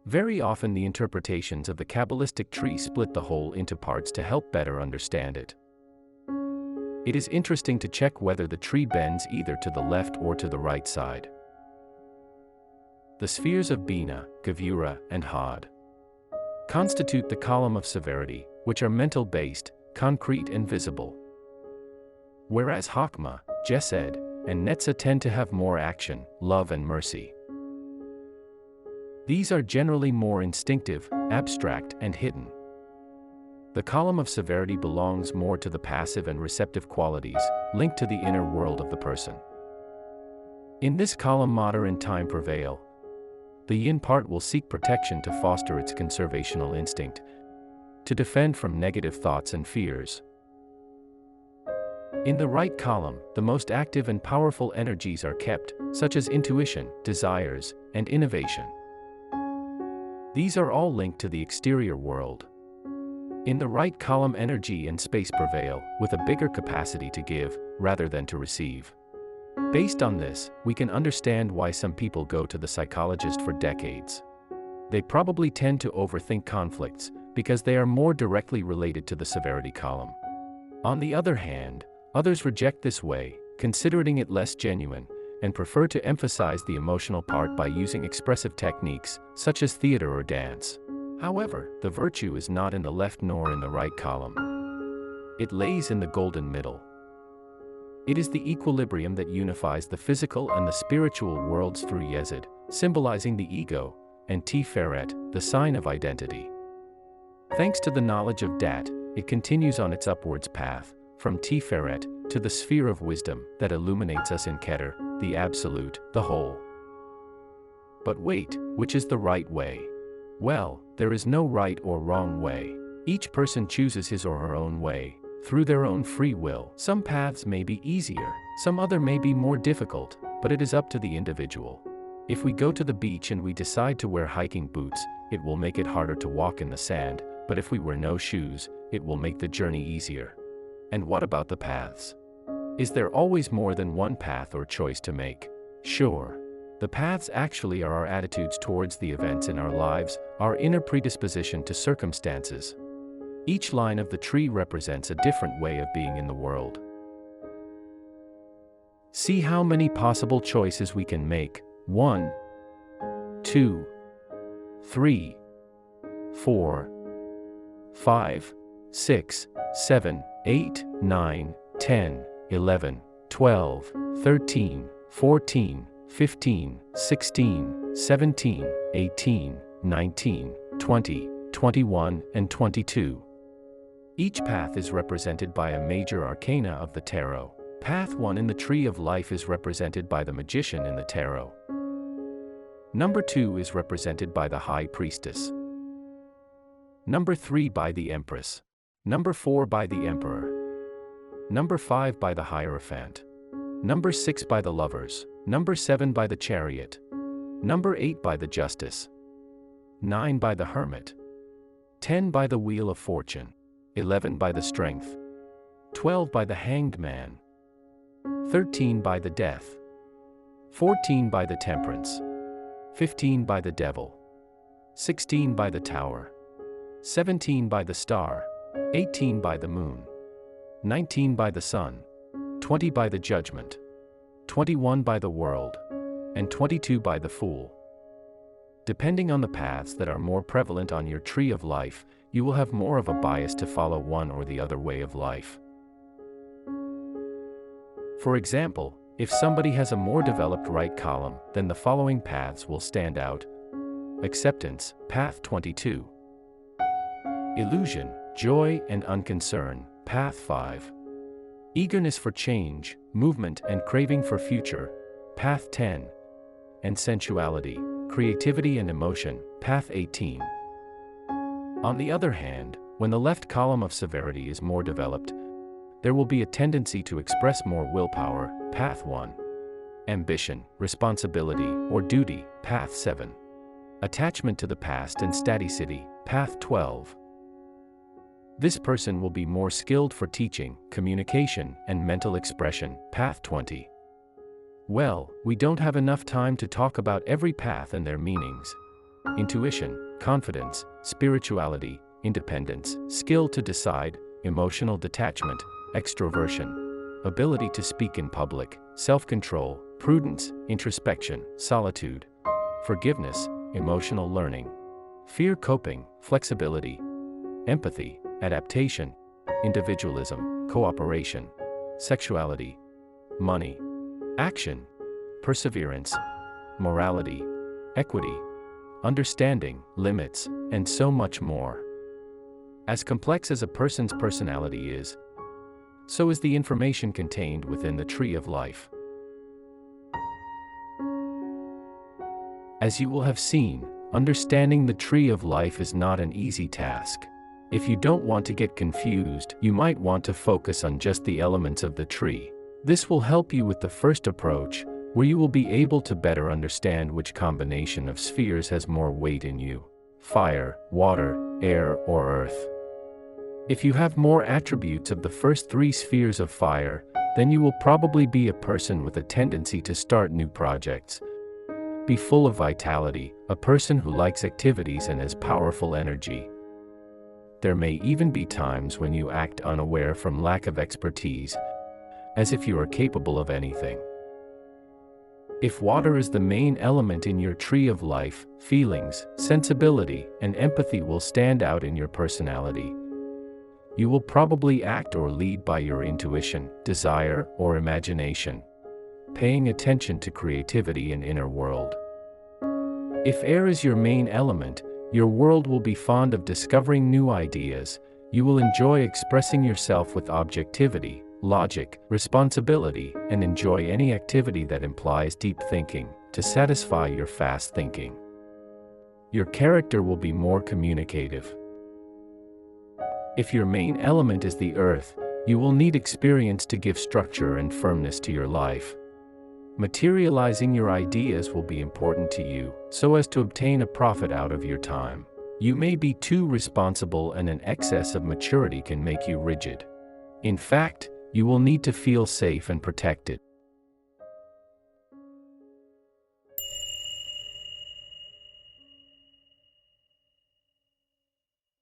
Very often the interpretations of the kabbalistic tree split the whole into parts to help better understand it. It is interesting to check whether the tree bends either to the left or to the right side. The spheres of Bina, Gevura, and Had constitute the column of severity, which are mental-based, concrete and visible. Whereas Hakma, Gesed, and Netza tend to have more action, love and mercy. These are generally more instinctive, abstract, and hidden. The column of severity belongs more to the passive and receptive qualities, linked to the inner world of the person. In this column matter and time prevail. The yin part will seek protection to foster its conservational instinct, to defend from negative thoughts and fears. In the right column, the most active and powerful energies are kept, such as intuition, desires, and innovation. These are all linked to the exterior world. In the right column, energy and space prevail, with a bigger capacity to give, rather than to receive. Based on this, we can understand why some people go to the psychologist for decades. They probably tend to overthink conflicts, because they are more directly related to the severity column. On the other hand, others reject this way, considering it less genuine, and prefer to emphasize the emotional part by using expressive techniques, such as theater or dance. However, the virtue is not in the left nor in the right column. It lays in the golden middle. It is the equilibrium that unifies the physical and the spiritual worlds through Yesod, symbolizing the ego, and Tiferet, the sign of identity. Thanks to the knowledge of Dat, it continues on its upwards path, from Tiferet to the sphere of wisdom that illuminates us in Keter, the absolute, the whole. But wait, which is the right way? Well, there is no right or wrong way. Each person chooses his or her own way, through their own free will. Some paths may be easier, some other may be more difficult, but it is up to the individual. If we go to the beach and we decide to wear hiking boots, it will make it harder to walk in the sand, but if we wear no shoes, it will make the journey easier. And what about the paths? Is there always more than one path or choice to make? Sure. The paths actually are our attitudes towards the events in our lives, our inner predisposition to circumstances. Each line of the tree represents a different way of being in the world. See how many possible choices we can make. 1, 2, 3, 4, 5, 6, 7, 8, 9, 10, 11, 12, 13, 14, 15, 16, 17, 18, 19, 20, 21, and 22. Each path is represented by a major arcana of the tarot. Path 1 in the Tree of Life is represented by the Magician in the tarot. Number 2 is represented by the High Priestess. Number 3 by the Empress. Number 4 by the Emperor. Number 5 by the Hierophant. Number 6 by the Lovers. Number 7 by the Chariot. Number 8 by the Justice. 9 by the Hermit. 10 by the Wheel of Fortune. 11 by the Strength. 12 by the Hanged Man. 13 by the Death. 14 by the Temperance. 15 by the Devil. 16 by the Tower. 17 by the Star. 18 by the Moon. 19 by the Sun. 20 by the Judgment. 21 by the World. And 22 by the Fool. Depending on the paths that are more prevalent on your tree of life, you will have more of a bias to follow one or the other way of life. For example, if somebody has a more developed right column, then the following paths will stand out. Acceptance, path 22. Illusion, joy and unconcern, path 5. Eagerness for change, movement and craving for future, path 10. And sensuality, creativity and emotion, path 18. On the other hand, when the left column of severity is more developed, there will be a tendency to express more willpower, path 1. Ambition, responsibility, or duty, path 7. Attachment to the past and staticity, path 12. This person will be more skilled for teaching, communication, and mental expression, path 20. Well, we don't have enough time to talk about every path and their meanings. intuition, confidence, spirituality, independence, skill to decide, emotional detachment, extroversion, ability to speak in public, self-control, prudence, introspection, solitude, forgiveness, emotional learning, fear coping, flexibility, empathy, adaptation, individualism, cooperation, sexuality, money, action, perseverance, morality, equity, understanding, limits, and so much more. As complex as a person's personality is, so is the information contained within the tree of life. As you will have seen, understanding the tree of life is not an easy task. If you don't want to get confused, you might want to focus on just the elements of the tree. This will help you with the first approach, where you will be able to better understand which combination of spheres has more weight in you: fire, water, air, or earth. If you have more attributes of the first three spheres of fire, then you will probably be a person with a tendency to start new projects, be full of vitality, a person who likes activities and has powerful energy. There may even be times when you act unaware from lack of expertise, as if you are capable of anything. If water is the main element in your tree of life, feelings, sensibility, and empathy will stand out in your personality. You will probably act or lead by your intuition, desire, or imagination, paying attention to creativity and inner world. If air is your main element, your world will be fond of discovering new ideas. You will enjoy expressing yourself with objectivity, logic, responsibility, and enjoy any activity that implies deep thinking, to satisfy your fast thinking. Your character will be more communicative. If your main element is the earth, you will need experience to give structure and firmness to your life. Materializing your ideas will be important to you, so as to obtain a profit out of your time. You may be too responsible, and an excess of maturity can make you rigid. In fact, you will need to feel safe and protected.